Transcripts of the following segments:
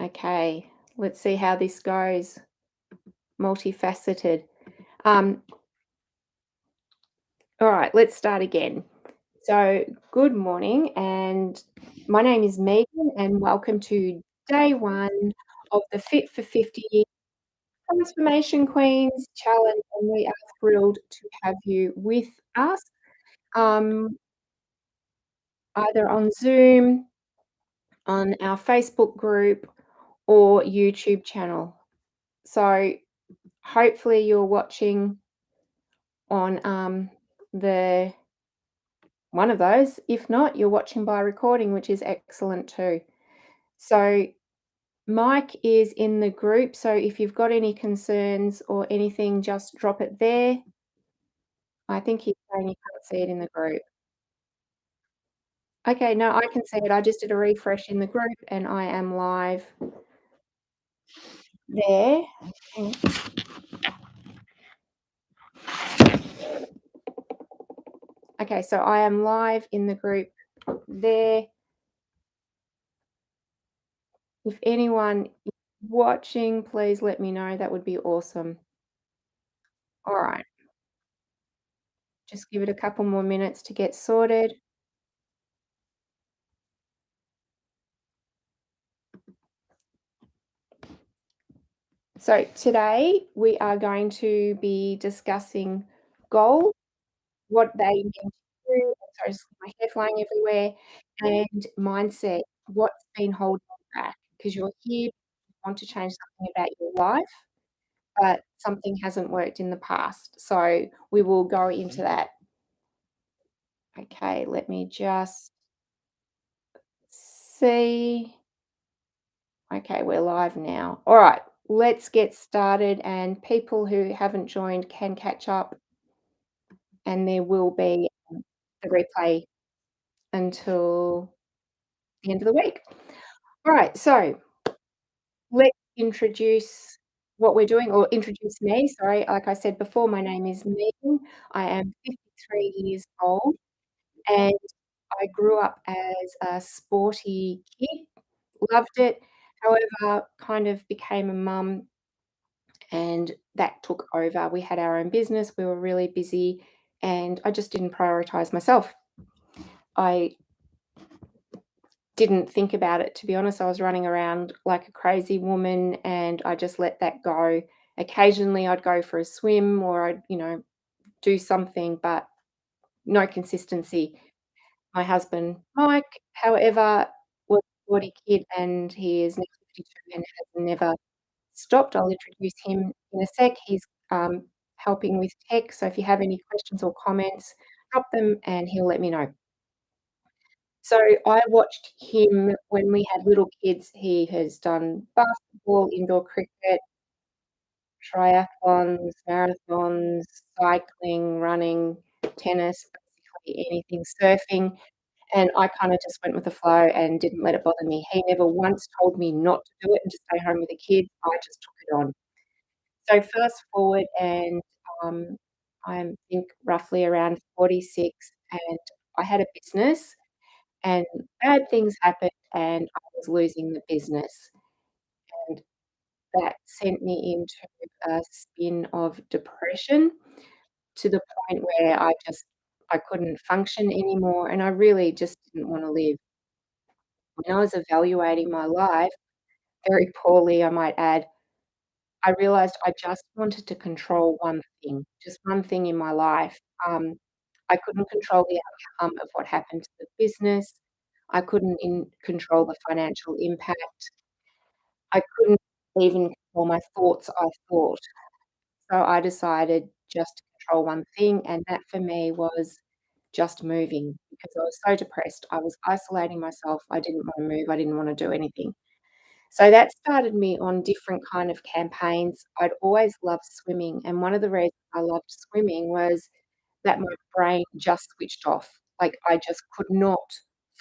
Okay, let's see how this goes. Multifaceted. Um, all right, let's start again. So, good morning, and my name is Megan, and welcome to day one of the Fit for 50 Transformation Queens Challenge. And we are thrilled to have you with us, um, either on Zoom, on our Facebook group, or YouTube channel. So, hopefully, you're watching on the one of those. If not, you're watching by recording, which is excellent too. So, Mike is in the group. So, if you've got any concerns or anything, just drop it there. I think he's saying you can't see it in the group. Okay, no, I can see it. I just did a refresh in the group and I am live there. Hang Okay, so I am live in the group there. If anyone is watching, please let me know. That would be awesome. All right, just give it a couple more minutes to get sorted. So today we are going to be discussing goals, what they mean to you, sorry, just my hair flying everywhere, and mindset, what's been holding you back? Because you're here, you want to change something about your life, but something hasn't worked in the past. So we will go into that. Okay, let me just see. Okay, we're live now. All right, let's get started. And people who haven't joined can catch up, and there will be the replay until the end of the week. All right, so let's introduce what we're doing, or introduce me. Sorry, like I said before, my name is Megan. I am 53 years old, and I grew up as a sporty kid, loved it. However, kind of became a mum and that took over. We had our own business, we were really busy, and I just didn't prioritize myself. I didn't think about it, to be honest. I was running around like a crazy woman and I just let that go. Occasionally, I'd go for a swim or I'd do something, but no consistency. My husband, Mike, however, was a sporty kid and he is now 52 and has never stopped. I'll introduce him in a sec. He's helping with tech. So if you have any questions or comments, drop them and he'll let me know. So I watched him when we had little kids. He has done basketball, indoor cricket, triathlons, marathons, cycling, running, tennis, basically anything, surfing. And I kind of just went with the flow and didn't let it bother me. He never once told me not to do it and to stay home with the kids. I just took it on. So fast forward and, I'm think roughly around 46, and I had a business and bad things happened and I was losing the business, and that sent me into a spin of depression to the point where I couldn't function anymore and I really just didn't wanna live. When I was evaluating my life, very poorly I might add, I realized I just wanted to control one thing, just one thing in my life. I couldn't control the outcome of what happened to the business. I couldn't control the financial impact. I couldn't even control my thoughts I thought. So I decided just to control one thing, and that for me was just moving because I was so depressed. I was isolating myself. I didn't wanna move. I didn't wanna do anything. So that started me on different kind of campaigns. I'd always loved swimming, and one of the reasons I loved swimming was that my brain just switched off. Like, I just could not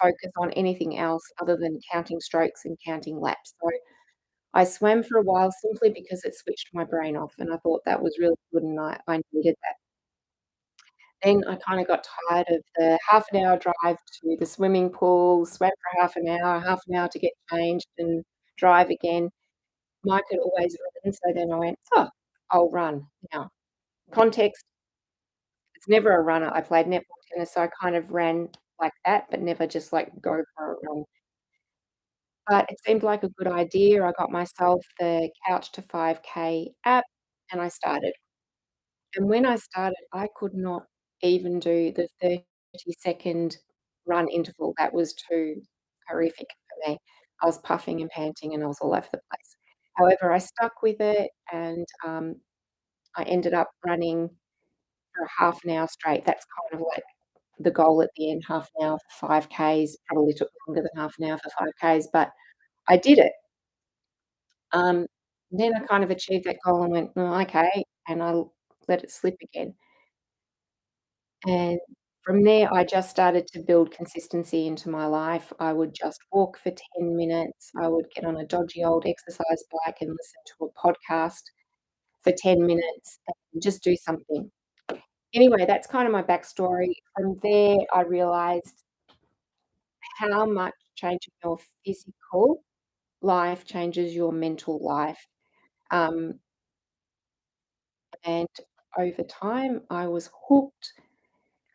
focus on anything else other than counting strokes and counting laps. So I swam for a while simply because it switched my brain off, and I thought that was really good, and I needed that. Then I kinda got tired of the half an hour drive to the swimming pool, swam for half an hour to get changed and drive again. Mike had always ridden, so then I went, "Oh, I'll run." Now, context, it's never a runner. I played netball, tennis, so I kind of ran like that, but never just, like, go for a run. But it seemed like a good idea. I got myself the Couch to 5K app, and I started. And when I started, I could not even do the 30-second run interval. That was too horrific for me. I was puffing and panting, and I was all over the place. However, I stuck with it, and, I ended up running for half an hour straight. That's kind of like the goal at the end, half an hour for 5Ks. Probably took longer than half an hour for 5Ks, but I did it. Um, then I kind of achieved that goal and went, "Oh, okay," and let it slip again. And from there, I just started to build consistency into my life. I would just walk for 10 minutes. I would get on a dodgy old exercise bike and listen to a podcast for 10 minutes and just do something. Anyway, that's kind of my backstory. From there, I realized how much changing your physical life changes your mental life. Um, and over time, I was hooked.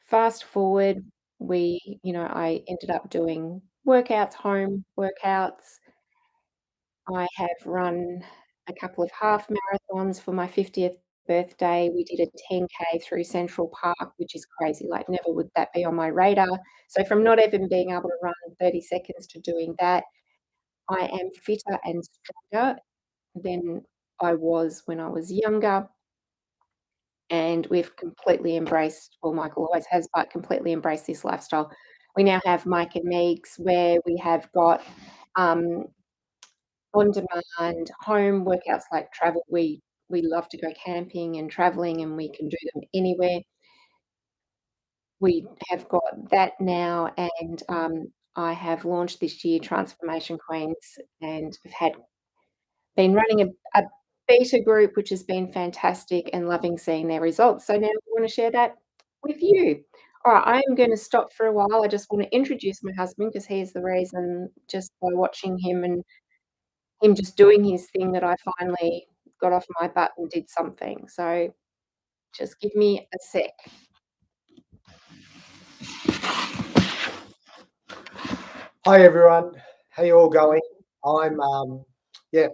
Fast forward, I ended up doing workouts, home workouts. I have run a couple of half marathons for my 50th birthday. We did a 10K through Central Park, which is crazy, like, never would that be on my radar. So from not even being able to run 30 seconds to doing that, I am fitter and stronger than I was when I was younger. And we've completely embraced, well, Michael always has, but completely embraced this lifestyle. We now have Mike and Megs, where we have got, um, on-demand home workouts like travel. We love to go camping and traveling, and we can do them anywhere. We have got that now, and, I have launched this year Transformation Queens, and we've had been running a beta group, which has been fantastic and loving seeing their results. So now we wanna share that with you. Alright, I am gonna stop for a while. I just wanna introduce my husband because he is the reason, just by watching him and him just doing his thing, that I finally got off my butt and did something. So just give me a sec. Hi everyone, how you all going? I'm yeah,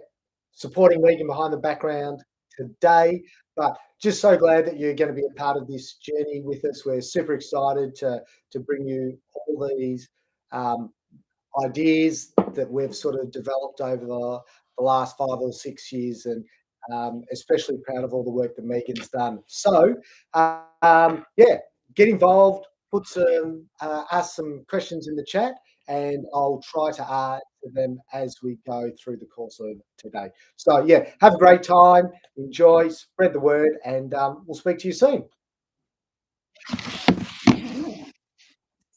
supporting Megan behind the background today, but just so glad that you're going to be a part of this journey with us. We're super excited to bring you all these um, ideas that we've sort of developed over the last 5 or 6 years, and especially proud of all the work that Megan's done. So yeah, get involved, put some ask some questions in the chat, and I'll try to answer them as we go through the course of today. So yeah, have a great time, enjoy, spread the word, and we'll speak to you soon.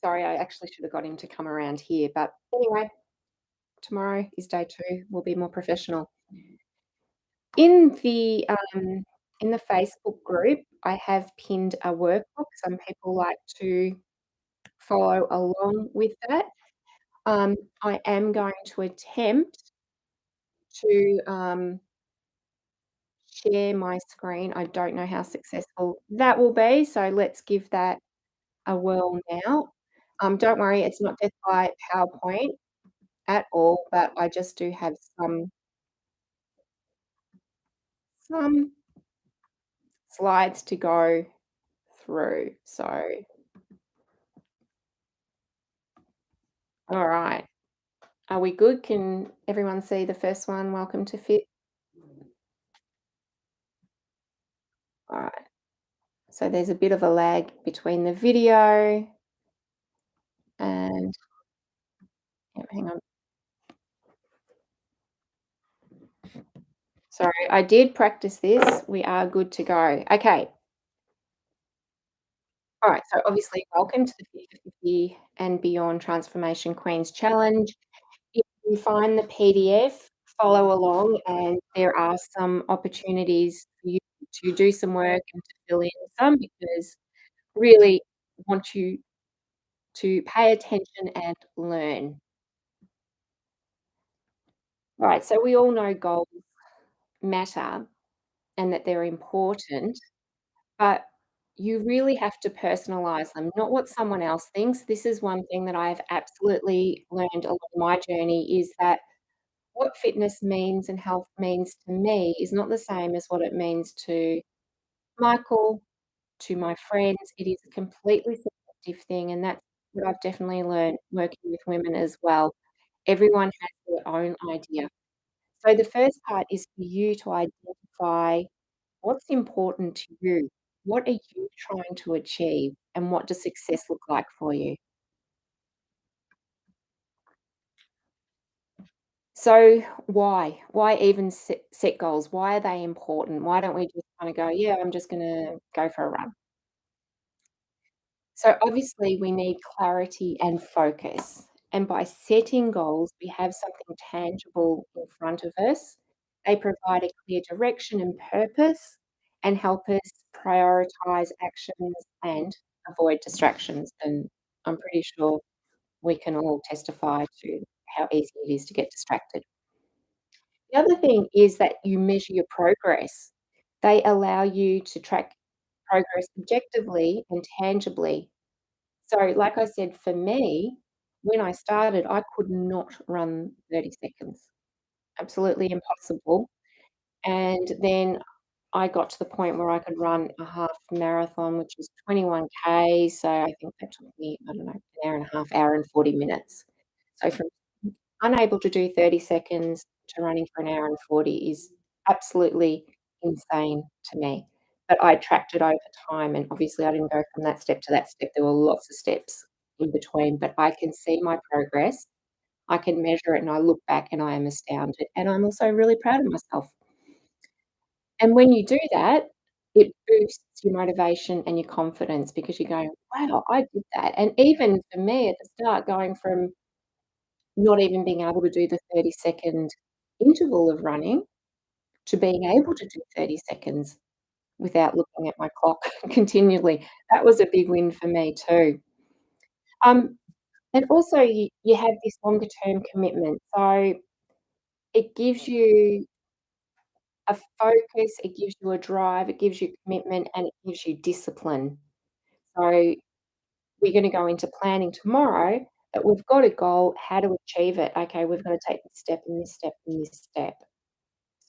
Sorry, I actually should have got him to come around here, but anyway, tomorrow is day 2. We'll be more professional. In the, in the Facebook group, I have pinned a workbook. Some people like to follow along with that. I am going to attempt to, share my screen. I don't know how successful that will be, so let's give that a whirl now. Don't worry, it's not death by PowerPoint at all, but I just do have some slides to go through. So, all right. Are we good? Can everyone see the first one? Welcome to Fit. All right. So there's a bit of a lag between the video and hang on. Sorry, I did practice this. We are good to go. Okay. All right. So obviously, welcome to the Fit for 50 and Beyond Transformation Queens Challenge. If you find the PDF, follow along, and there are some opportunities for you to do some work and to fill in some, because really want you to pay attention and learn. Right, so we all know goals matter and that they're important, but you really have to personalize them, not what someone else thinks. This is one thing that I have absolutely learned along my journey is that what fitness means and health means to me is not the same as what it means to Michael, to my friends. It is a completely subjective thing, and that's what I've definitely learned working with women as well. Everyone has their own idea. So the first part is for you to identify what's important to you. What are you trying to achieve, and what does success look like for you? So why? Why even set goals? Why are they important? Why don't we just kind of go, yeah, I'm just going to go for a run? So obviously we need clarity and focus. And by setting goals, we have something tangible in front of us. They provide a clear direction and purpose and help us prioritize actions and avoid distractions. And I'm pretty sure we can all testify to how easy it is to get distracted. The other thing is that you measure your progress. They allow you to track progress objectively and tangibly. So, like I said, for me, when I started, I could not run 30 seconds. Absolutely impossible. And then I got to the point where I could run a half marathon, which is 21K. So I think that took me, I don't know, an hour and a half, hour and 40 minutes. So from unable to do 30 seconds to running for an hour and 40 is absolutely insane to me. But I tracked it over time, and obviously I didn't go from that step to that step. There were lots of steps in between, but I can see my progress. I can measure it, and I look back and I am astounded. And I'm also really proud of myself. And when you do that, it boosts your motivation and your confidence because you're going, wow, I did that. And even for me at the start, going from not even being able to do the 30-second interval of running to being able to do 30 seconds without looking at my clock continually. That was a big win for me too. Um, and also you have this longer term commitment. So it gives you a focus, it gives you a drive, it gives you commitment, and it gives you discipline. So we're gonna go into planning tomorrow, but we've got a goal, how to achieve it. Okay, we've got to take this step and this step and this step.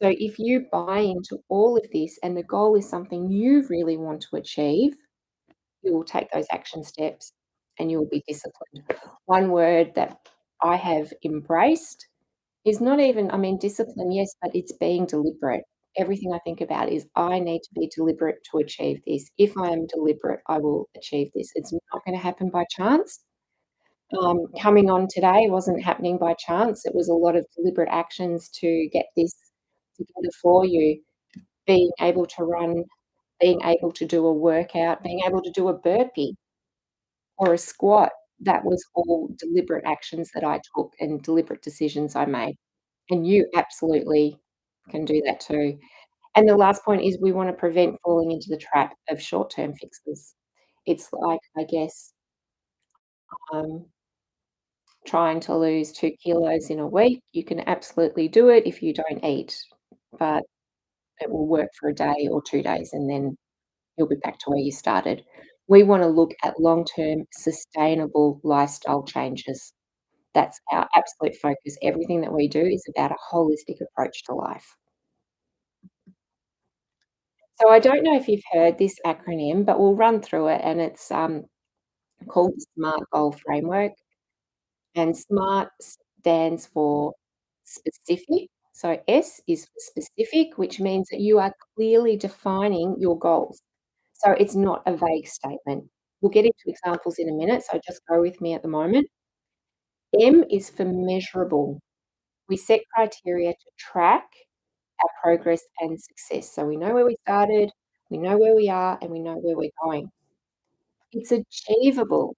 So if you buy into all of this and the goal is something you really want to achieve, you will take those action steps and you'll be disciplined. One word that I have embraced is not even, I mean, discipline, yes, but it's being deliberate. Everything I think about is I need to be deliberate to achieve this. If I am deliberate, I will achieve this. It's not going to happen by chance. Coming on today wasn't happening by chance. It was a lot of deliberate actions to get this together for you. Being able to run, being able to do a workout, being able to do a burpee or a squat, that was all deliberate actions that I took and deliberate decisions I made. And you absolutely can do that too. And the last point is we wanna prevent falling into the trap of short-term fixes. It's like, I guess, um, trying to lose 2 kilos in a week. You can absolutely do it if you don't eat, but it will work for a day or 2 days, and then you'll be back to where you started. We wanna look at long-term sustainable lifestyle changes. That's our absolute focus. Everything that we do is about a holistic approach to life. So I don't know if you've heard this acronym, but we'll run through it, and it's, called the SMART Goal Framework, and SMART stands for specific. So S is for specific, which means that you are clearly defining your goals. So it's not a vague statement. We'll get into examples in a minute, so just go with me at the moment. M is for measurable. We set criteria to track our progress and success. So we know where we started, we know where we are, and we know where we're going. It's achievable.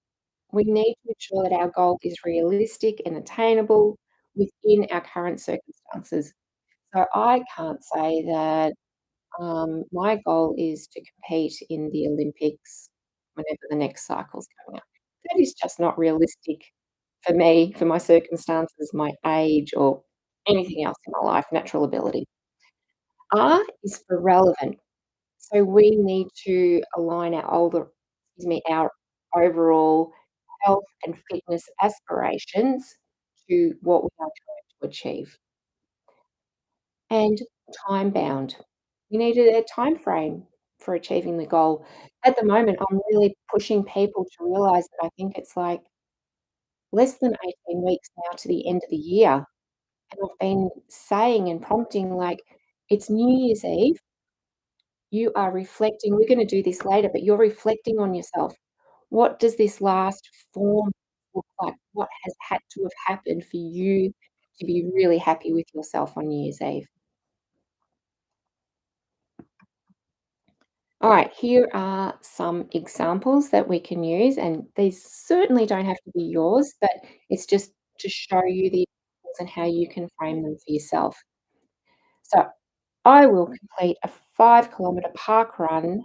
We need to ensure that our goal is realistic and attainable within our current circumstances. So I can't say that my goal is to compete in the Olympics whenever the next cycle's coming up. That is just not realistic for me, for my circumstances, my age, or anything else in my life, natural ability. R is for relevant. So we need to align our overall health and fitness aspirations to what we are trying to achieve. And time bound. We needed a time frame for achieving the goal. At the moment, I'm really pushing people to realize that I think it's like less than 18 weeks now to the end of the year. And I've been saying and prompting, like, it's New Year's Eve. You are reflecting. We're going to do this later, but you're reflecting on yourself. What does this last form look like? What has had to have happened for you to be really happy with yourself on New Year's Eve? All right, here are some examples that we can use, and these certainly don't have to be yours, but it's just to show you the examples and how you can frame them for yourself. So, I will complete a 5-kilometre park run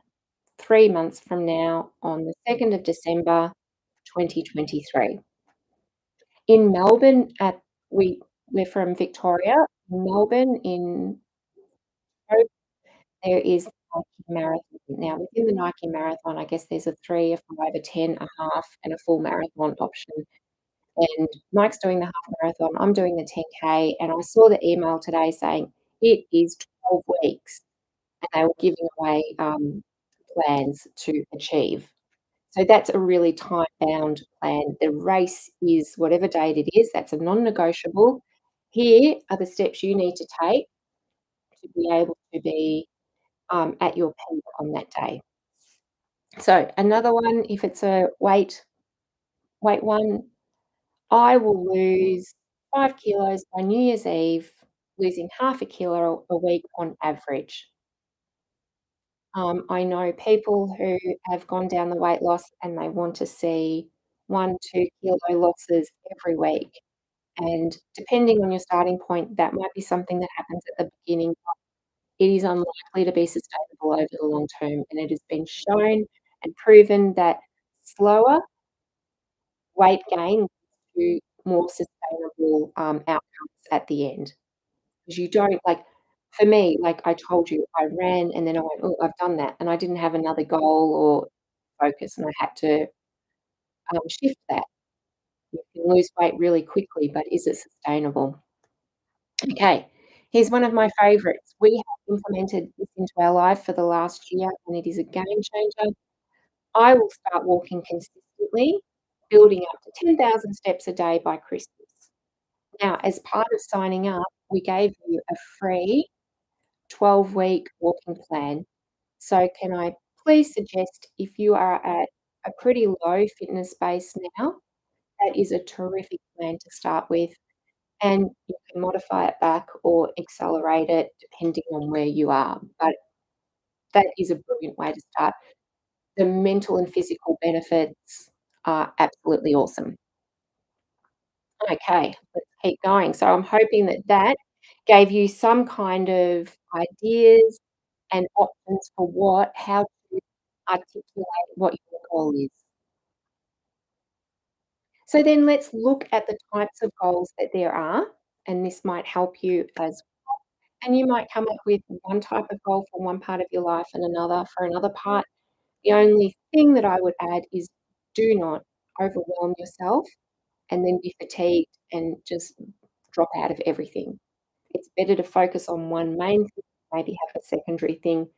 3 months from now on the 2nd of December, 2023. In Melbourne at we we're from Victoria. In Melbourne, in there is the Nike Marathon. Now, within the Nike Marathon, I guess there's a 3, a 5, a 10, a half, and a full marathon option. And Mike's doing the half marathon, I'm doing the 10K, and I saw the email today saying it is 12 weeks, and they were giving away, plans to achieve. So that's a really time-bound plan. The race is whatever date it is, that's a non-negotiable. Here are the steps you need to take to be able to be at your peak on that day. So another one, if it's a weight one, I will lose 5 kilos by New Year's Eve, losing half a kilo a week on average. I know people who have gone down the weight loss and they want to see 1, 2 kilo losses every week. And depending on your starting point, that might be something that happens at the beginning. It is unlikely to be sustainable over the long term, and it has been shown and proven that slower weight gain leads to more sustainable, outcomes at the end. 'Cause you don't like for me, like I told you, I ran and then I went, "Oh, I've done that," and I didn't have another goal or focus, and I had to, shift that. You can lose weight really quickly, but is it sustainable? Okay, here's one of my favorites. We have implemented this into our life for the last year, and it is a game changer. I will start walking consistently, building up to 10,000 steps a day by Christmas. Now, as part of signing up, we gave you a free 12-week walking plan. So can I please suggest if you are at a pretty low fitness base now, that is a terrific plan to start with, and you can modify it back or accelerate it depending on where you are. But that is a brilliant way to start. The mental and physical benefits are absolutely awesome. Okay, let's keep going. So I'm hoping that that gave you some kind of ideas and options for how to articulate what your goal is. So then let's look at the types of goals that there are, and this might help you as and you might come up with one type of goal for one part of your life and another for another part. The only thing that I would add is do not overwhelm yourself and then be fatigued and just drop out of everything. It's better to focus on one main thing, maybe have a secondary thing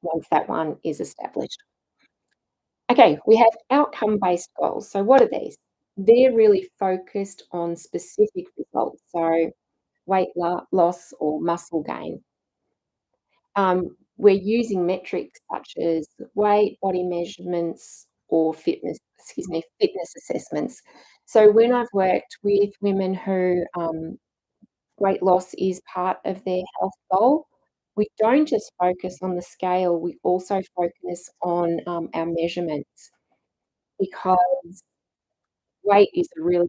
once that one is established. Okay, we have outcome-based goals. So what are these? They're really focused on specific results, so loss or muscle gain. We're using metrics such as weight, body measurements, or fitness assessments. So when I've worked with women who weight loss is part of their health goal, we don't just focus on the scale, we also focus on our measurements because weight is a really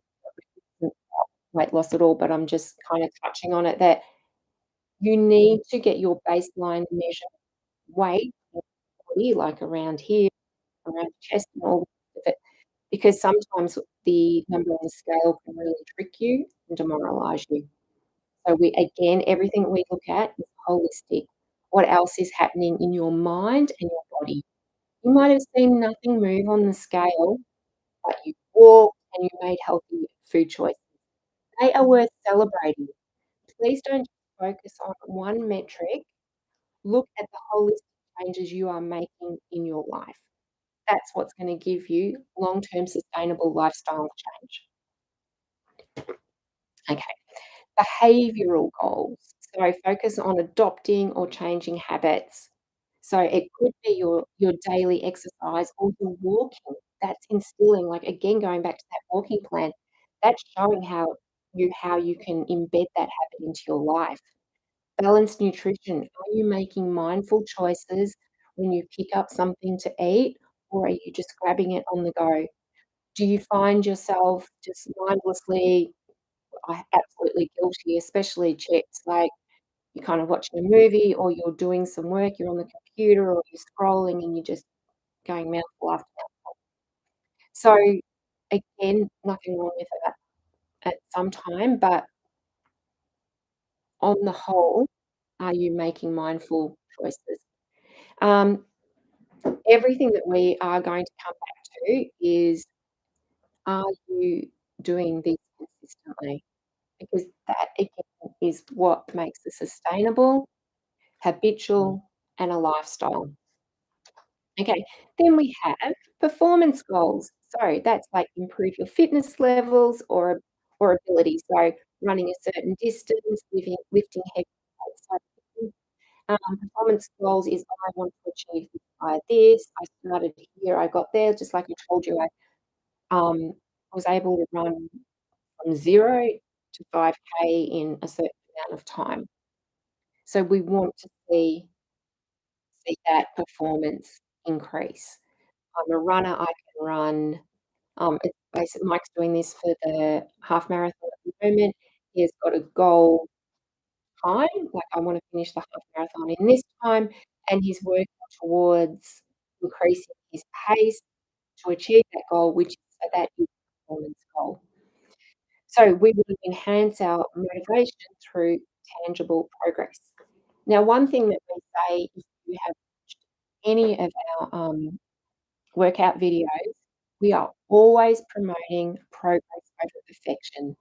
weight loss at all, but I'm just kind of touching on it that you need to get your baseline measure weight, like around here, around your chest and all of it, because sometimes the number on the scale can really trick you and demoralize you. So we again, everything we look at is holistic. What else is happening in your mind and your body? You might have seen nothing move on the scale, but you walked and you made healthy food choices. They are worth celebrating. Please don't just focus on one metric. Look at the holistic changes you are making in your life. That's what's gonna give you long-term sustainable lifestyle change. Okay. Behavioral goals. So focus on adopting or changing habits. So it could be your daily exercise or your walking. That's instilling, like, again, going back to that walking plan, that's showing how you can embed that habit into your life. Balanced nutrition. Are you making mindful choices when you pick up something to eat, or are you just grabbing it on the go? Do you find yourself just mindlessly absolutely guilty, especially chicks, like, you're kind of watching a movie or you're doing some work, you're on the computer or you're scrolling and you're just going mouthful after mouthful. So, again, nothing wrong with that at some time, but on the whole, are you making mindful choices? Um, Everything that we are going to come back to is, are you doing this consistently? Because that, again, is what makes a sustainable, habitual, and a lifestyle. Okay, then we have performance goals. So that's like improve your fitness levels or ability. So running a certain distance, lifting heavy weights. So, performance goals is I want to achieve this by this. I started here, I got there. Just like I told you, was able to run from 0 to 5K in a certain amount of time. So we want to see that performance increase. I'm a runner, I can run, it's basically Mike's doing this for the half marathon at the moment. He has got a goal time, like, I wanna finish the half marathon in this time, and he's working towards increasing his pace to achieve that goal, which so that is a performance goal. So we would enhance our motivation through tangible progress. Now, one thing that we say, if you have watched any of our, workout videos, we are always promoting progress over perfection.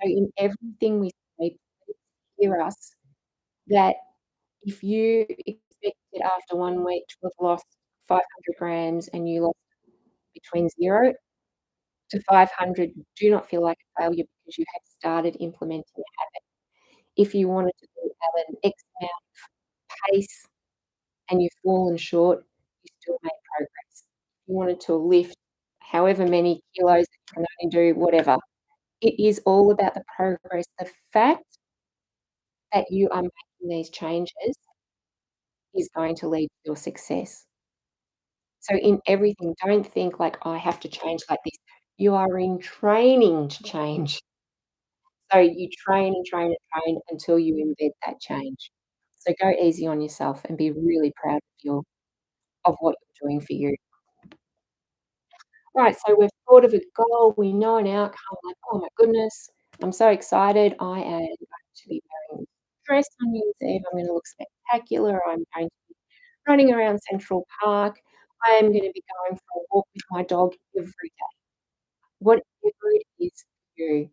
So in everything we say, please hear us that if you expected after 1 week to have lost 500 grams and you lost between 0 to 500, do not feel like a failure because you have started implementing a habit. If you wanted to do at an X amount of pace and you've fallen short, you still made progress. If you wanted to lift however many kilos that you can only do, whatever. It is all about the progress. The fact that you are making these changes is going to lead to your success. So in everything, don't think like, "I have to change like this." You are in training to change. So you train and train and train until you embed that change. So go easy on yourself and be really proud of what you're doing for you. Right, so we've thought of a goal, we know an outcome, like, "Oh my goodness, I'm so excited. I am going to be wearing a dress on New Year's Eve. I'm gonna look spectacular. I'm going to be running around Central Park. I am gonna be going for a walk with my dog every day." Whatever it is for you.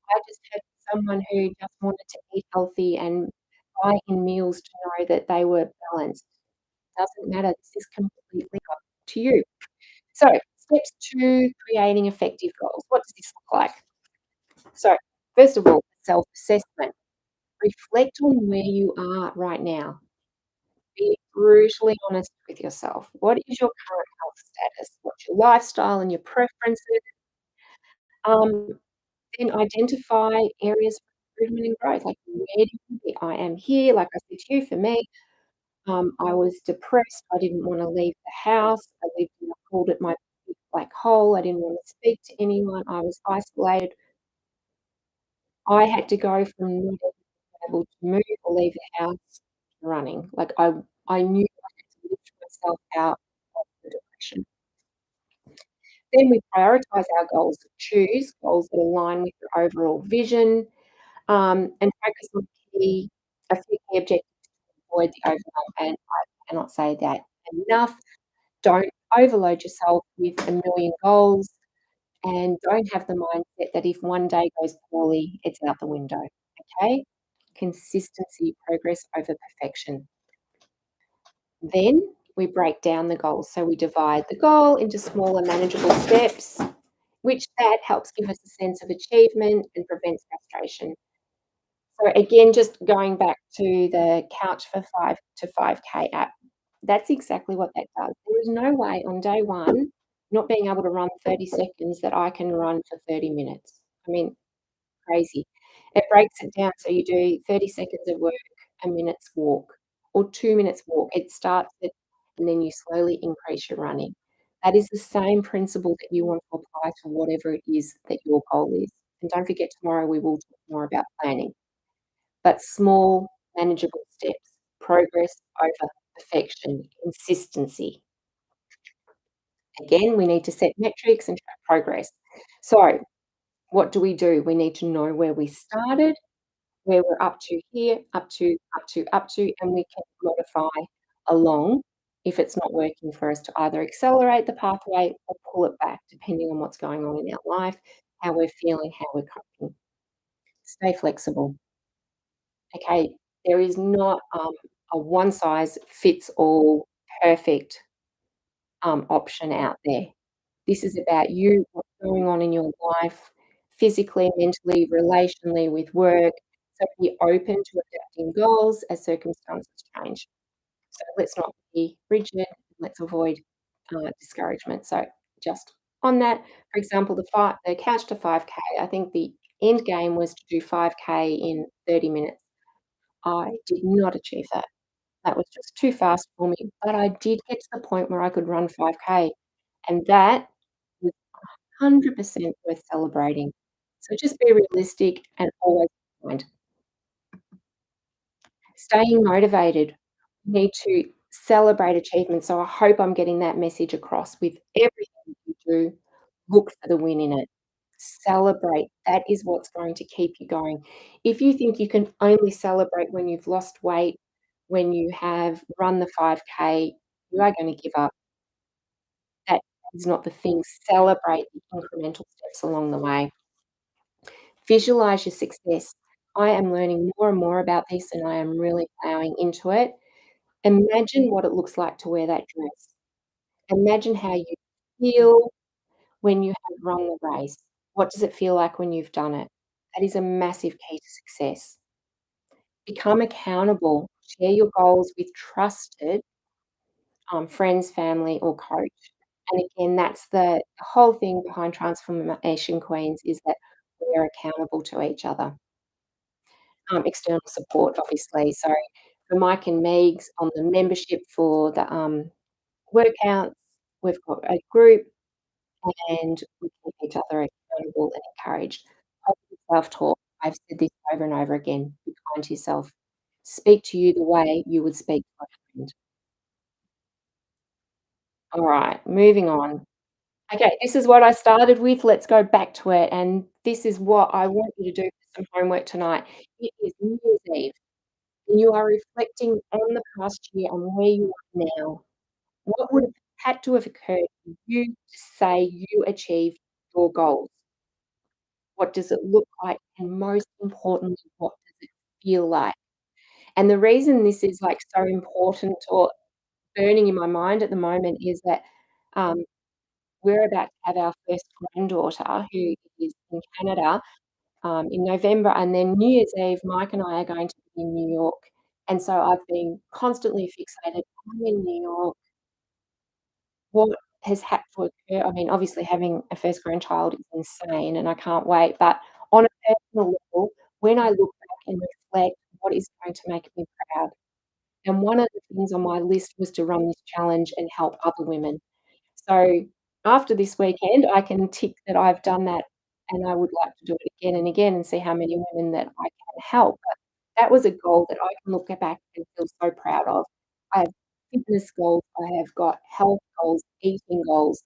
I just had someone who just wanted to eat healthy and buy in meals to know that they were balanced. Doesn't matter, this is completely up to you. So, steps to creating effective goals. What does this look like? So, first of all, self-assessment. Reflect on where you are right now. Be brutally honest with yourself. What is your current health status? What's your lifestyle and your preferences? Um, then identify areas for improvement and growth. Like, where do you be? I am here, like I said to you, for me, I was depressed. I didn't wanna leave the house. I lived in I called it my big black hole. I didn't wanna speak to anyone. I was isolated. I had to go from not able to move or leave the house to running. Like, I knew I had to lift myself out of the depression. Then we prioritize our goals, choose goals that align with your overall vision, and focus on a few key objectives to avoid the overwhelm, and I cannot say that enough. Don't overload yourself with a million goals, and don't have the mindset that if one day goes poorly, it's out the window, okay? Consistency, progress over perfection. Then we break down the goals. So we divide the goal into smaller, manageable steps, which that helps give us a sense of achievement and prevents frustration. So again, just going back to the Couch for 5 to 5K app, that's exactly what that does. There is no way on day 1, not being able to run 30 seconds, that I can run for 30 minutes. I mean, crazy. It breaks it down, so you do 30 seconds of work, a minute's walk, or 2 minutes walk. It starts it, and then you slowly increase your running. That is the same principle that you want to apply to whatever it is that your goal is. And don't forget, tomorrow we will talk more about planning. But small, manageable steps, progress over perfection, consistency. Again, we need to set metrics and track progress. So, what do? We need to know where we started, where we're up to here, up to, and we can modify along if it's not working for us to either accelerate the pathway or pull it back, depending on what's going on in our life, how we're feeling, how we're coping. Stay flexible. Okay, there is not a one size fits all perfect option out there. This is about you, what's going on in your life, physically, mentally, relationally, with work. So be open to adapting goals as circumstances change. So let's not be rigid, let's avoid discouragement. So just on that, for example, the Couch to 5K, I think the end game was to do 5K in 30 minutes. I did not achieve that. That was just too fast for me, but I did get to the point where I could run 5K, and that was 100% worth celebrating. So just be realistic and always mind. Staying motivated. We need to celebrate achievements, so I hope I'm getting that message across. With everything you do, look for the win in it. Celebrate. That is what's going to keep you going. If you think you can only celebrate when you've lost weight, when you have run the 5K, you are gonna give up. That is not the thing. Celebrate the incremental steps along the way. Visualize your success. I am learning more and more about this, and I am really plowing into it. Imagine what it looks like to wear that dress. Imagine how you feel when you have run the race. What does it feel like when you've done it? That is a massive key to success. Become accountable. Share your goals with trusted friends, family, or coach. And again, that's the whole thing behind Transformation Queens, is that we are accountable to each other. External support, obviously. So for Mike and Megs on the membership for the workouts, we've got a group, and we keep each other accountable and encouraged. Positive self-talk. I've said this over and over again. Be kind to yourself. Speak to you the way you would speak to a friend. All right, moving on. Okay, this is what I started with. Let's go back to it. And this is what I want you to do for some homework tonight. It is New Year's Eve, and you are reflecting on the past year and where you are now. What would have had to have occurred for you to say you achieved your goals? What does it look like? And most importantly, what does it feel like? And the reason this is, like, so important or burning in my mind at the moment is that, um, we're about to have our first granddaughter, who is in Canada, in November, and then New Year's Eve, Mike and I are going to be in New York, and so I've been constantly fixated, "I'm in New York, what has had to occur?" I mean, obviously, having a first grandchild is insane, and I can't wait, but on a personal level, when I look back and reflect, what is going to make me proud? And one of the things on my list was to run this challenge and help other women. So, after this weekend, I can tick that I've done that, and I would like to do it again and again and see how many women that I can help. But that was a goal that I can look back and feel so proud of. I have fitness goals, I have got health goals, eating goals.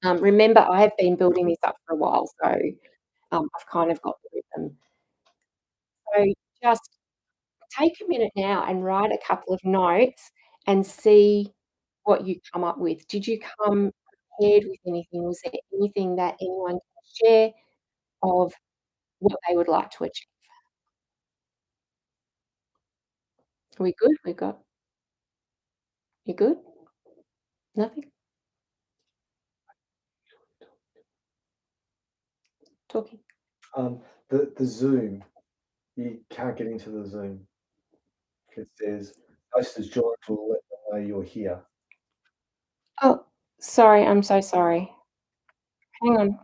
Remember, I have been building this up for a while, so, I've kind of got the rhythm. So just take a minute now and write a couple of notes and see what you come up with. Did you come prepared with anything? Was there anything that anyone can share of what they would like to achieve? Are we good? We got you good? Nothing? Talking? The Zoom, you can't get into the Zoom. It says, "Host has joined, will let them know you're here." Oh, sorry, I'm so sorry. Hang on.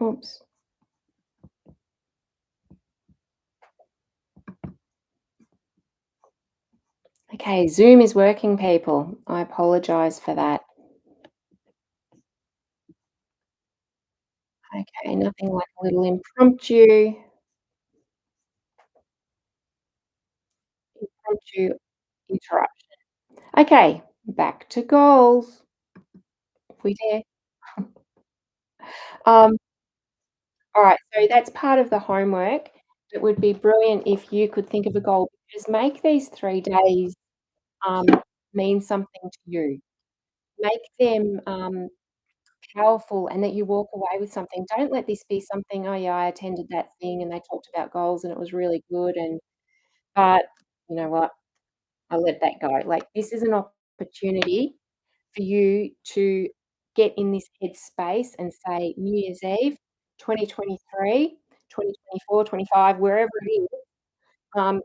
Oops. Okay, Zoom is working, people. I apologize for that. Okay, nothing like a little impromptu interruption. Okay, back to goals, if we dare. Um, all right, so that's part of the homework. It would be brilliant if you could think of a goal, because make these 3 days, um, mean something to you. Make them, powerful, and that you walk away with something. Don't let this be something, "Oh, yeah, I attended that thing and they talked about goals and it was really good, and but you know what? I let that go." Like, this is an opportunity for you to get in this headspace and say, "New Year's Eve, 2023, 2024, 25, wherever it is, um,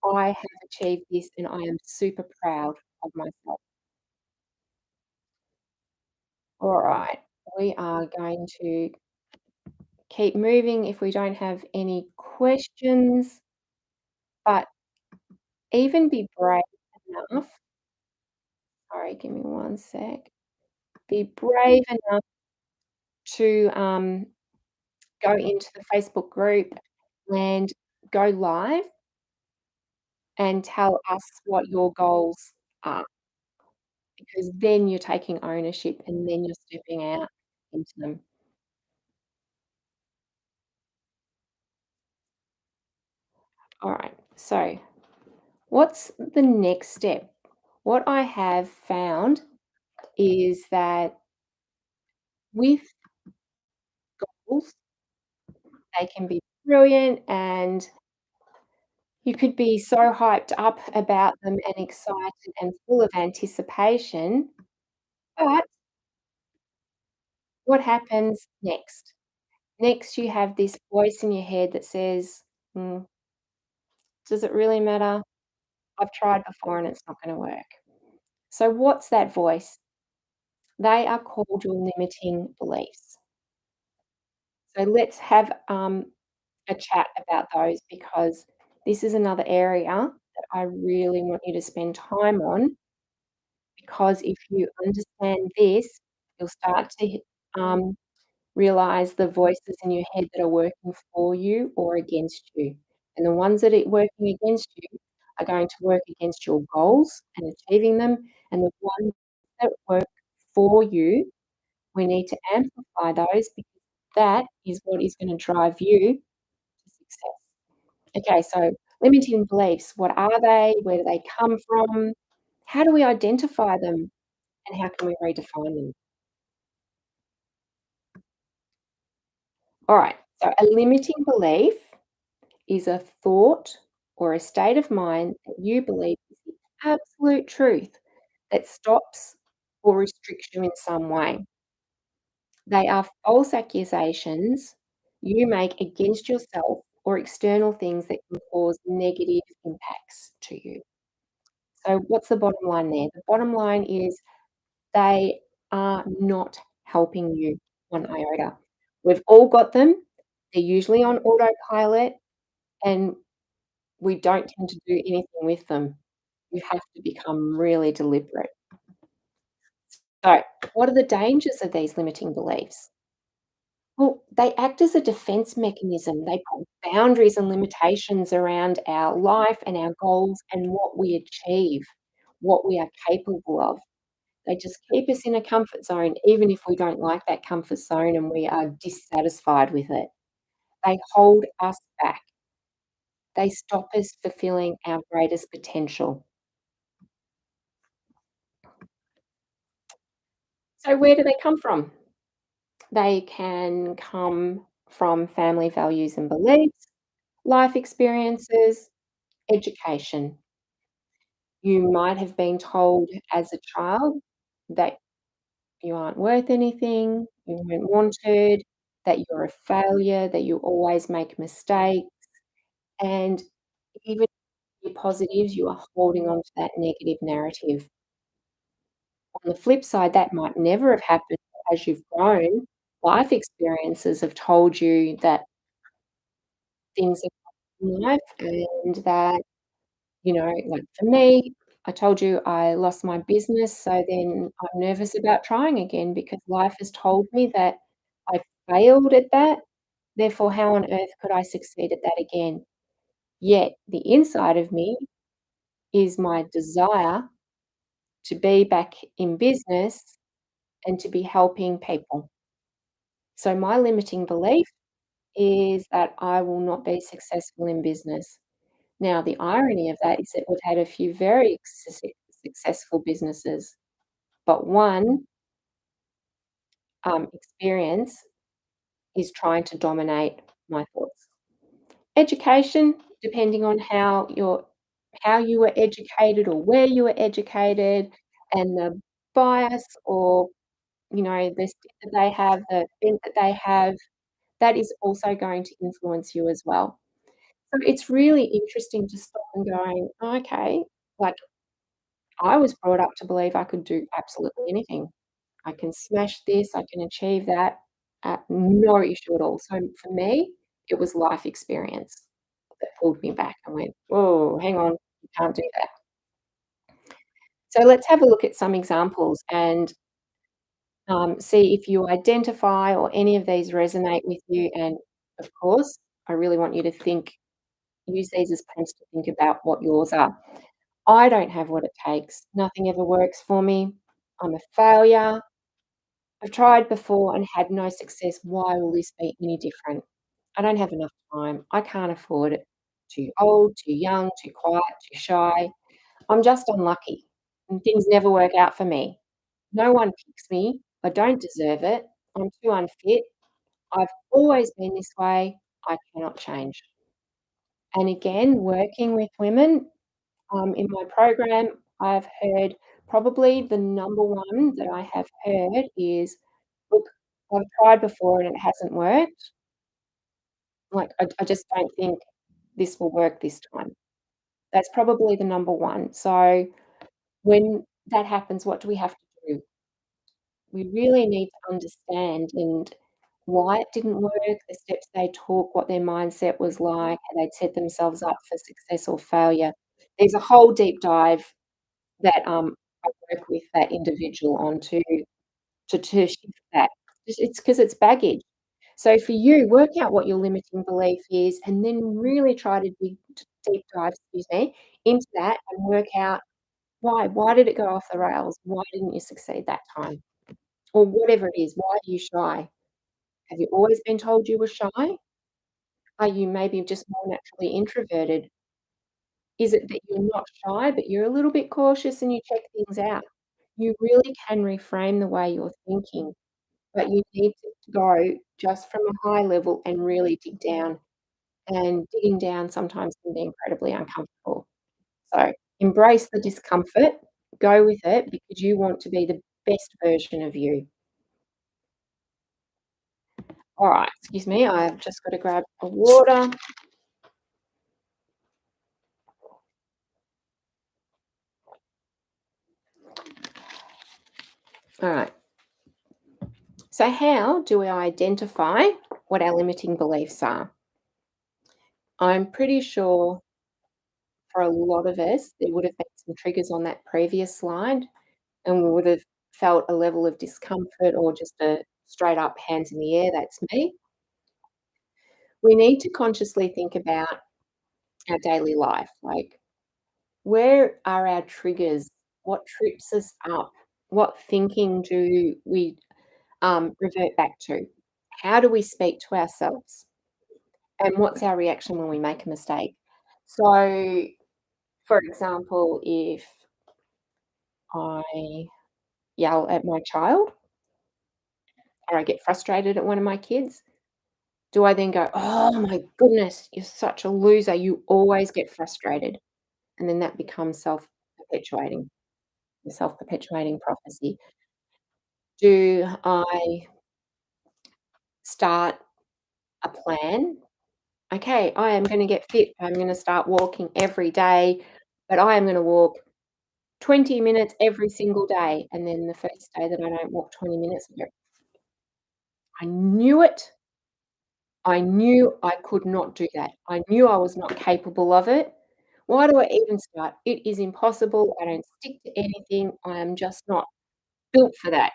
I have achieved this and I am super proud of myself." Alright, we are going to keep moving if we don't have any questions, but even be brave enough, sorry, give me one sec. Be brave enough to, go into the Facebook group and go live and tell us what your goals are, because then you're taking ownership and then you're stepping out into them. Alright, so what's the next step? What I have found is that with goals, they can be brilliant and you could be so hyped up about them and excited and full of anticipation, but what happens next? Next, you have this voice in your head that says, "Mm, does it really matter? I've tried before and it's not gonna work." So what's that voice? They are called your limiting beliefs. So let's have, a chat about those, because this is another area that I really want you to spend time on, because if you understand this, you'll start to realize the voices in your head that are working for you or against you. And the ones that are working against you are going to work against your goals and achieving them. And the ones that work for you, we need to amplify those, because that is what is going to drive you to success. Okay, so limiting beliefs, what are they? Where do they come from? How do we identify them? And how can we redefine them? All right, so a limiting belief is a thought or a state of mind that you believe is the absolute truth that stops or restricts you in some way. They are false accusations you make against yourself or external things that can cause negative impacts to you. So, what's the bottom line there? The bottom line is they are not helping you one iota. We've all got them. They're usually on autopilot, and we don't tend to do anything with them. You have to become really deliberate. So, what are the dangers of these limiting beliefs? Well, they act as a defense mechanism. They put boundaries and limitations around our life and our goals and what we achieve, what we are capable of. They just keep us in a comfort zone, even if we don't like that comfort zone and we are dissatisfied with it. They hold us back. They stop us fulfilling our greatest potential. So where do they come from? They can come from family values and beliefs, life experiences, education. You might have been told as a child that you aren't worth anything, you weren't wanted, that you're a failure, that you always make mistakes, and even your positives, you are holding on to that negative narrative. On the flip side, that might never have happened as you've grown. Life experiences have told you that things are in life and that, like for me, I told you I lost my business, so then I'm nervous about trying again because life has told me that I failed at that, therefore, how on earth could I succeed at that again? Yet the inside of me is my desire to be back in business and to be helping people. So my limiting belief is that I will not be successful in business. Now, the irony of that is that we've had a few very successful businesses, but one experience is trying to dominate my thoughts. Education, depending on how you were educated or where you were educated, and the bias or the stick that they have, the bent that they have, that is also going to influence you as well. So it's really interesting to stop and going, okay, like I was brought up to believe I could do absolutely anything. I can smash this, I can achieve that, no issue at all. So for me, it was life experience that pulled me back and went, "Oh, hang on, you can't do that." So let's have a look at some examples and see if you identify or any of these resonate with you. And of course, I really want you to use these as prompts to think about what yours are. I don't have what it takes. Nothing ever works for me. I'm a failure. I've tried before and had no success. Why will this be any different? I don't have enough time. I can't afford it. Too old, too young, too quiet, too shy. I'm just unlucky and things never work out for me. No one picks me. I don't deserve it. I'm too unfit. I've always been this way. I cannot change. And again, working with women in my program, I've heard probably the number one that I have heard is, "Look, I've tried before and it hasn't worked. Like, I just don't think this will work this time." That's probably the number one. So when that happens, what do we have to do? We really need to understand and why it didn't work, the steps they took, what their mindset was like, how they'd set themselves up for success or failure. There's a whole deep dive that, I work with that individual on to shift that. It's 'cause it's baggage. So for you, work out what your limiting belief is and then really try to deep dive, excuse me, into that and work out why. Why did it go off the rails? Why didn't you succeed that time? Or whatever it is, why are you shy? Have you always been told you were shy? Are you maybe just more naturally introverted? Is it that you're not shy, but you're a little bit cautious and you check things out? You really can reframe the way you're thinking, but you need to go just from a high level and really dig down, and digging down sometimes can be incredibly uncomfortable. So, embrace the discomfort, go with it because you want to be the best version of you. Alright, excuse me, I've just gotta grab a water. Alright, so how do we identify what our limiting beliefs are? I'm pretty sure for a lot of us, there would have been some triggers on that previous slide, and we would have felt a level of discomfort or just a straight up hands in the air, that's me. We need to consciously think about our daily life, like, where are our triggers? What trips us up? What thinking do we, revert back to? How do we speak to ourselves? And what's our reaction when we make a mistake? So, for example, if I yell at my child or I get frustrated at one of my kids, do I then go, "Oh my goodness, you're such a loser, you always get frustrated," and then that becomes self-perpetuating, the self-perpetuating prophecy. Do I start a plan? Okay, I am gonna get fit, I'm gonna start walking every day, but I am gonna walk 20 minutes every single day, and then the first day that I don't walk 20 minutes, I go, "I knew it. I knew I could not do that. I knew I was not capable of it. Why do I even start? It is impossible. I don't stick to anything. I am just not built for that."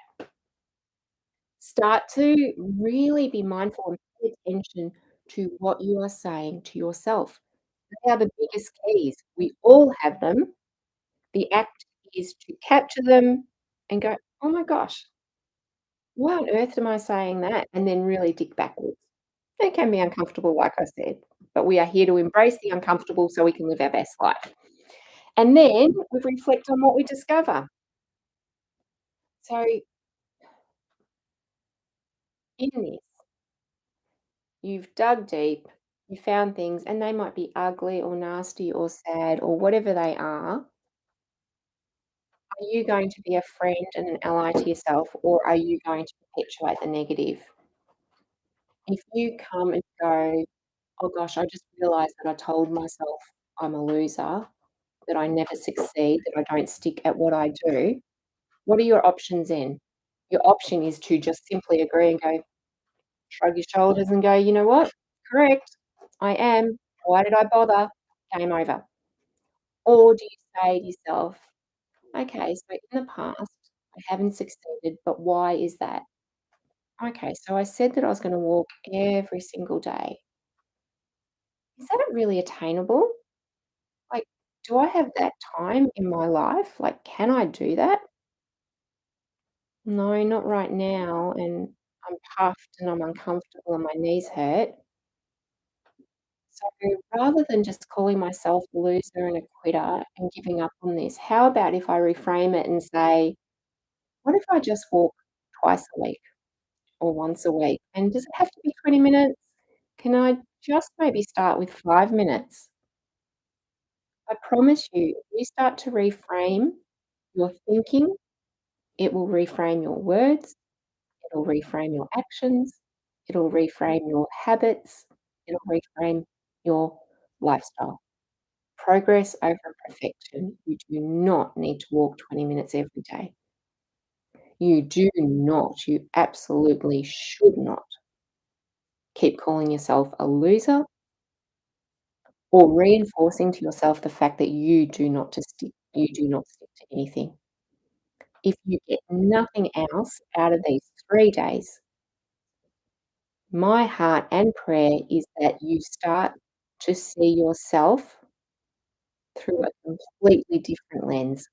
Start to really be mindful and pay attention to what you are saying to yourself. They are the biggest keys. We all have them. The act is to capture them and go, "Oh my gosh, why on earth am I saying that?" And then really dig backwards. It can be uncomfortable, like I said, but we are here to embrace the uncomfortable so we can live our best life. And then we reflect on what we discover. So in this, you've dug deep, you found things, and they might be ugly or nasty or sad or whatever they are. Are you going to be a friend and an ally to yourself, or are you going to perpetuate the negative? If you come and go, "Oh gosh, I just realized that I told myself I'm a loser, that I never succeed, that I don't stick at what I do," what are your options then? Your option is to just simply agree and go, shrug your shoulders and go, "You know what? Correct. I am. Why did I bother? Game over." Or do you say to yourself, "Okay, so in the past, I haven't succeeded, but why is that? Okay, so I said that I was gonna walk every single day. Is that really attainable? Like, do I have that time in my life? Like, can I do that? No, not right now, and I'm puffed and I'm uncomfortable and my knees hurt." So rather than just calling myself a loser and a quitter and giving up on this, how about if I reframe it and say, what if I just walk twice a week or once a week? And does it have to be 20 minutes? Can I just maybe start with 5 minutes? I promise you, if you start to reframe your thinking, it will reframe your words, it'll reframe your actions, it'll reframe your habits, it'll reframe your lifestyle. Progress over perfection. You do not need to walk 20 minutes every day. You do not, you absolutely should not keep calling yourself a loser or reinforcing to yourself the fact that you do not stick to anything. If you get nothing else out of these 3 days, my heart and prayer is that you start to see yourself through a completely different lens.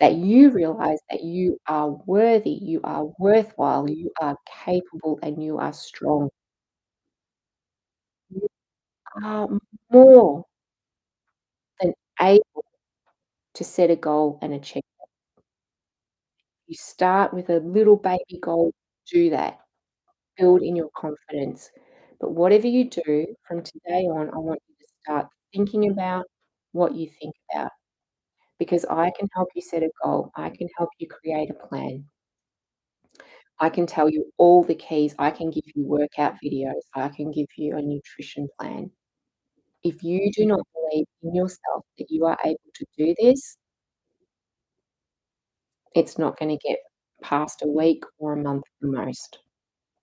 That you realize that you are worthy, you are worthwhile, you are capable, and you are strong. You are more than able to set a goal and achieve. You start with a little baby goal, do that, build in your confidence. But whatever you do from today on, I want you to start thinking about what you think about, because I can help you set a goal, I can help you create a plan. I can tell you all the keys. I can give you workout videos. I can give you a nutrition plan. If you do not believe in yourself that you are able to do this, it's not gonna get past a week or a month the most.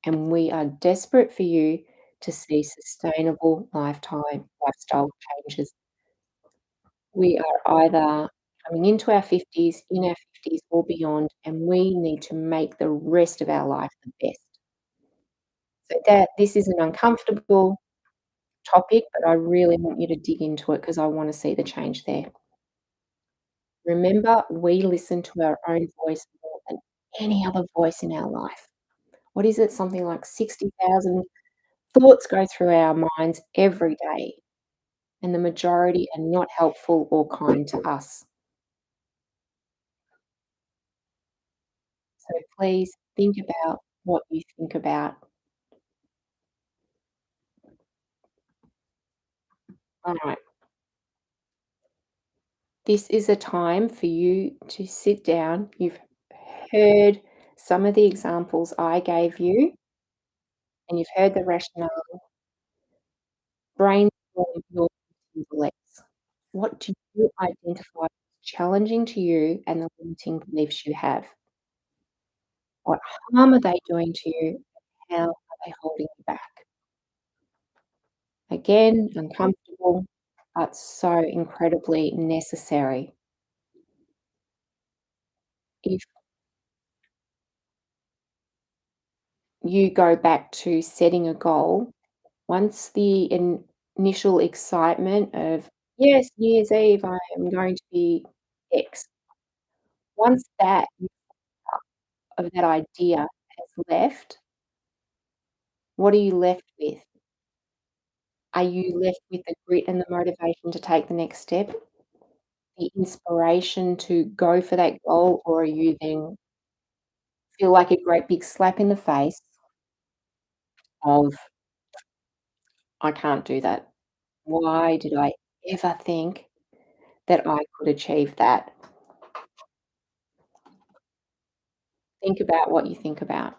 And we are desperate for you to see sustainable lifestyle changes. We are either coming into our 50s, in our 50s, or beyond, and we need to make the rest of our life the best. So that this is an uncomfortable topic, but I really want you to dig into it because I wanna see the change there. Remember, we listen to our own voice more any other voice in our life. What is it? Something like 60,000 thoughts go through our minds every day, and the majority are not helpful or kind to us. So please think about what you think about. All right. This is a time for you to sit down. You've heard some of the examples I gave you, and you've heard the rationale. Brainstorm your beliefs. What do you identify as challenging to you and the limiting beliefs you have? What harm are they doing to you? How are they holding you back? Again, uncomfortable, but so incredibly necessary. If you go back to setting a goal, once the initial excitement of, yes, New Year's Eve, I am going to be X, once of that idea has left, what are you left with? Are you left with the grit and the motivation to take the next step, the inspiration to go for that goal, or are you then feel like a great big slap in the face of, "I can't do that. Why did I ever think that I could achieve that?" Think about what you think about.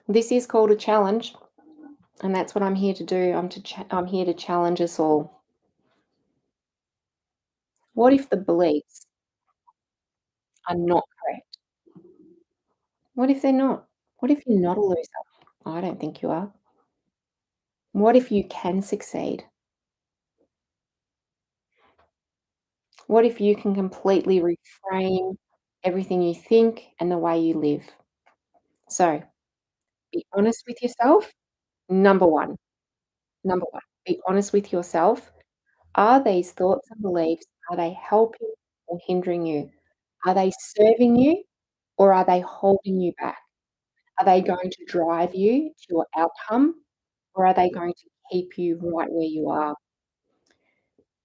This is called a challenge, and that's what I'm here to do. I'm here to challenge us all. What if the beliefs are not correct? What if they're not? What if you're not a loser? I don't think you are. What if you can succeed? What if you can completely reframe everything you think and the way you live? So, be honest with yourself. Number one, number one, be honest with yourself. Are these thoughts and beliefs, are they helping or hindering you? Are they serving you or are they holding you back? Are they going to drive you to your outcome or are they going to keep you right where you are?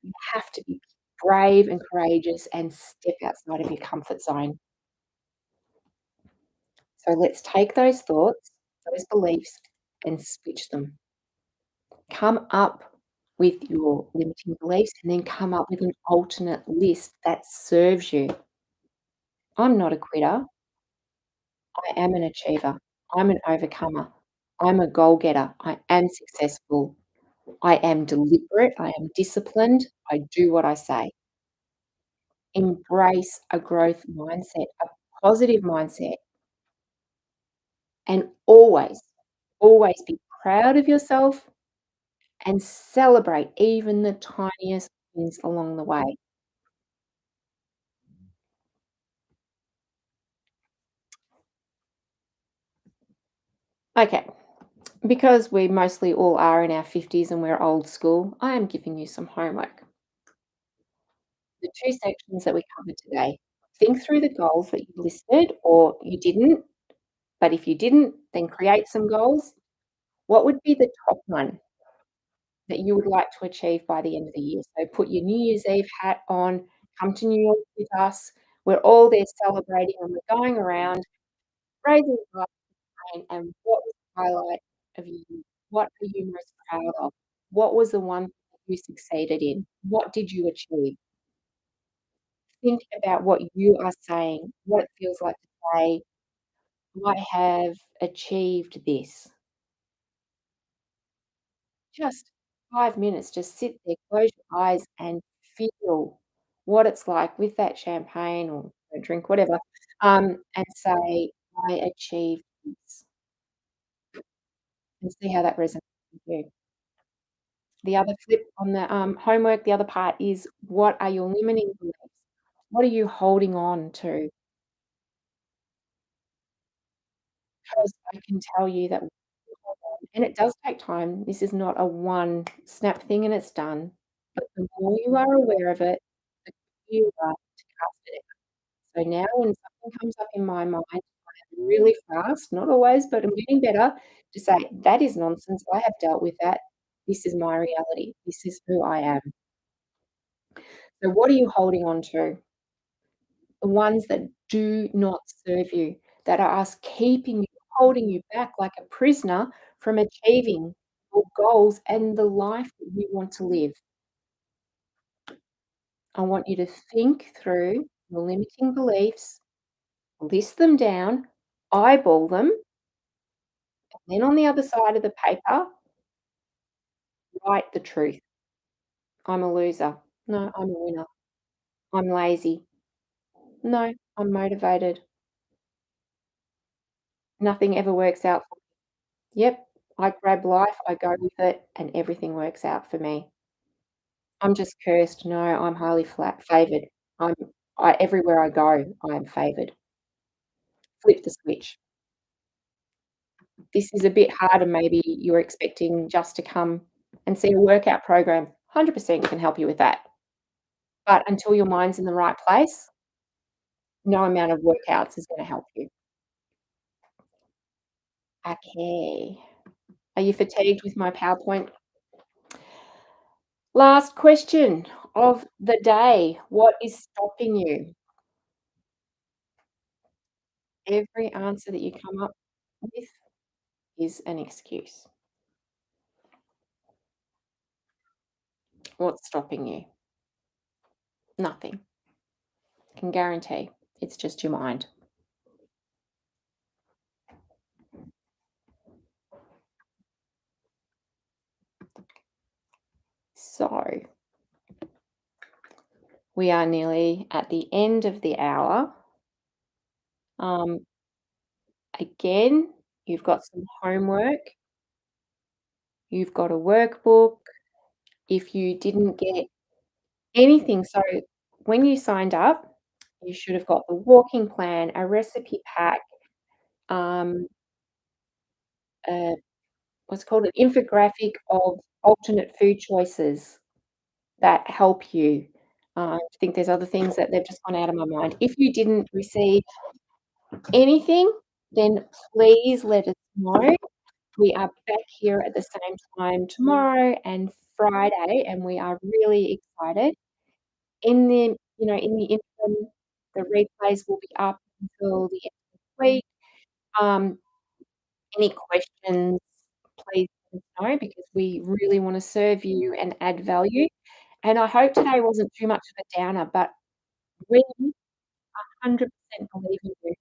You have to be brave and courageous and step outside of your comfort zone. So let's take those thoughts, those beliefs, and switch them. Come up with your limiting beliefs and then come up with an alternate list that serves you. I'm not a quitter. I am an achiever. I'm an overcomer. I'm a goal getter. I am successful. I am deliberate. I am disciplined. I do what I say. Embrace a growth mindset, a positive mindset, and always be proud of yourself and celebrate even the tiniest wins along the way. Okay, because we mostly all are in our 50s and we're old school, I am giving you some homework. The two sections that we covered today. Think through the goals that you listed or you didn't, but if you didn't, then create some goals. What would be the top one that you would like to achieve by the end of the year? So put your New Year's Eve hat on, come to New York with us. We're all there celebrating and we're going around raising a glass and what was the highlight of you? What are you most proud of? What was the one that you succeeded in? What did you achieve? Think about what you are saying, what it feels like to say, "I have achieved this." Just 5 minutes, just sit there, close your eyes and feel what it's like with that champagne or don't drink, whatever, and say, "I achieved this," and see how that resonates with you. The other flip on the, homework, the other part is what are your limiting beliefs? What are you holding on to? Because I can tell you that and it does take time. This is not a one snap thing and it's done. But the more you are aware of it, the quicker you are to cast it out. So now when something comes up in my mind, I am really fast, not always, but I'm getting better to say, "That is nonsense. I have dealt with that. This is my reality. This is who I am." So what are you holding on to? The ones that do not serve you, that are us keeping you, holding you back like a prisoner from achieving your goals and the life that you want to live. I want you to think through your limiting beliefs, list them down, eyeball them, and then on the other side of the paper, write the truth. I'm a loser. No, I'm a winner. I'm lazy. No, I'm motivated. Nothing ever works out for me. Yep, I grab life, I go with it, and everything works out for me. I'm just cursed. No, I'm highly flat favored. I'm everywhere I go, I am favored. Flip the switch. This is a bit harder, maybe you're expecting just to come and see a workout program. 100% can help you with that. But until your mind's in the right place, no amount of workouts is gonna help you. Okay. Are you fatigued with my PowerPoint? Last question of the day. What is stopping you? Every answer that you come up with is an excuse. What's stopping you? Nothing. Can guarantee. It's just your mind. So, we are nearly at the end of the hour. Um, Again, you've got some homework. You've got a workbook. If you didn't get anything, so when you signed up, you should have got the walking plan, a recipe pack, um, a what's called an infographic of alternate food choices that help you. I think there's other things that they've just gone out of my mind. If you didn't receive anything, then please let us know. We are back here at the same time tomorrow and Friday, and we are really excited. In the interim, the replays will be up until the end of the week. Um, any questions, please let us know because we really wanna serve you and add value. And I hope today wasn't too much of a downer, but we 100% believe in you.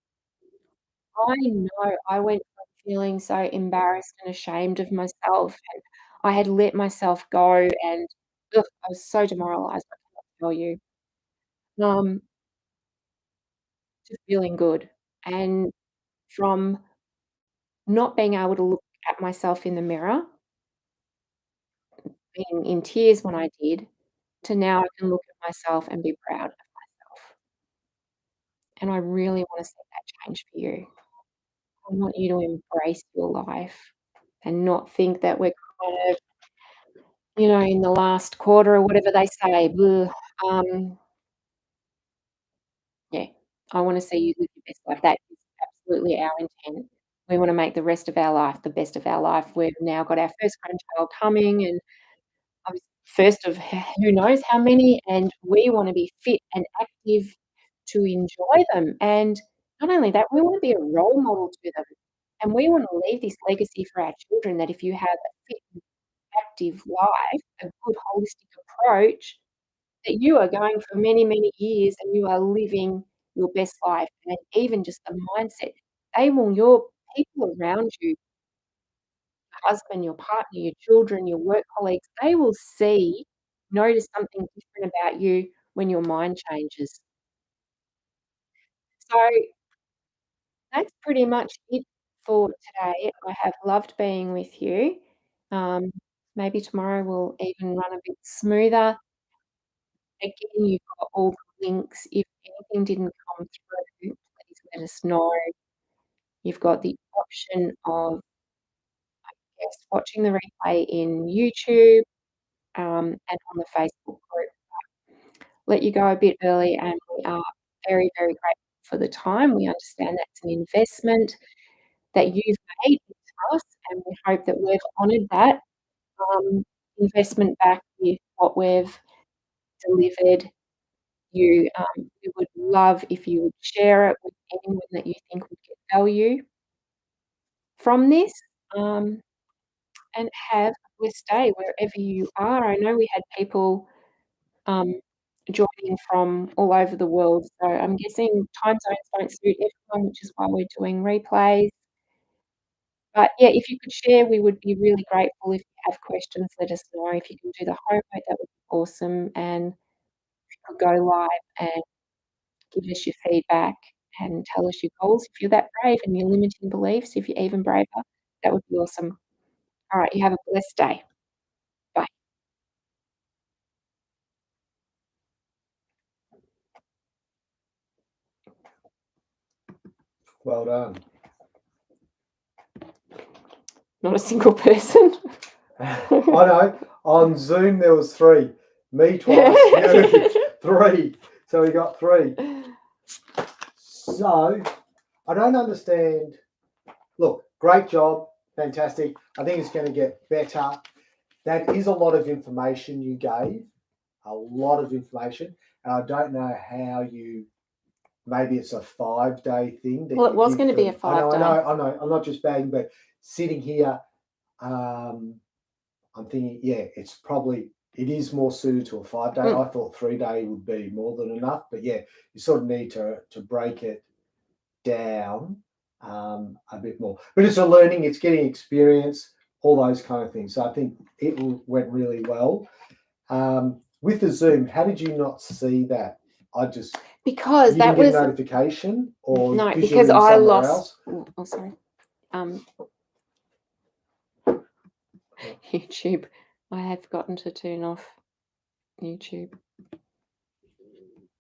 I know I went from feeling so embarrassed and ashamed of myself, and I had let myself go, and ugh, I was so demoralized, I cannot tell you, um, to feeling good, and from not being able to look at myself in the mirror, being in tears when I did, to now I can look at myself and be proud of myself, and I really wanna see that change for you. I want you to embrace your life and not think that we're kind of, in the last quarter or whatever they say, bleh, um, yeah, I wanna see you live your best life. That is absolutely our intent. We wanna make the rest of our life the best of our life. We've now got our first grandchild coming, and I was first of who knows how many, and we wanna be fit and active to enjoy them, and not only that, we wanna be a role model to them, and we wanna leave this legacy for our children that if you have a fit and active life, a good holistic approach, that you are going for many, many years and you are living your best life, and even just the mindset, they will your people around you, your husband, your partner, your children, your work colleagues, they will notice something different about you when your mind changes. So, that's pretty much it for today. I have loved being with you. Um, Maybe tomorrow will even run a bit smoother. Again, you've got all the links. If anything didn't come through, please let us know. You've got the option of, yes, watching the replay in YouTube. and on the Facebook group. Let you go a bit early, and we are very, very grateful for the time. We understand that's an investment that you've made into us, and we hope that we've honoured that investment back with what we've delivered you. We would love if you would share it with anyone that you think would get value from this, and have a blessed day wherever you are. I know we had people um, joining from all over the world, so I'm guessing time zones don't suit everyone, which is why we're doing replays. But yeah, if you could share, we would be really grateful. If you have questions, let us know. If you can do the homework, that would be awesome, and if you could go live and give us your feedback and tell us your goals. If you're that brave and your limiting beliefs, if you're even braver, that would be awesome. All right, you have a blessed day. Bye. Well done. Not a single person. I know. On Zoom there was 3. Me twice, you 3. So we got 3. So I don't understand. Look, great job, fantastic. I think it's going to get better. That is a lot of information you gave, a lot of information. And I don't know how you. Maybe it's a 5-day thing. Well, it was going to be a 5-day. I know. I'm not just bagging, but sitting here, I'm thinking, yeah, it is more suited to a 5-day. I thought 3-day would be more than enough, but yeah, you sort of need to break it down a bit more. But it's a learning, it's getting experience, all those kind of things. So I think it went really well. With the Zoom, how did you not see that? Because you that didn't get was a notification, or no, because because you were I somewhere lost. else? Oh, sorry. YouTube. I have forgotten to turn off YouTube.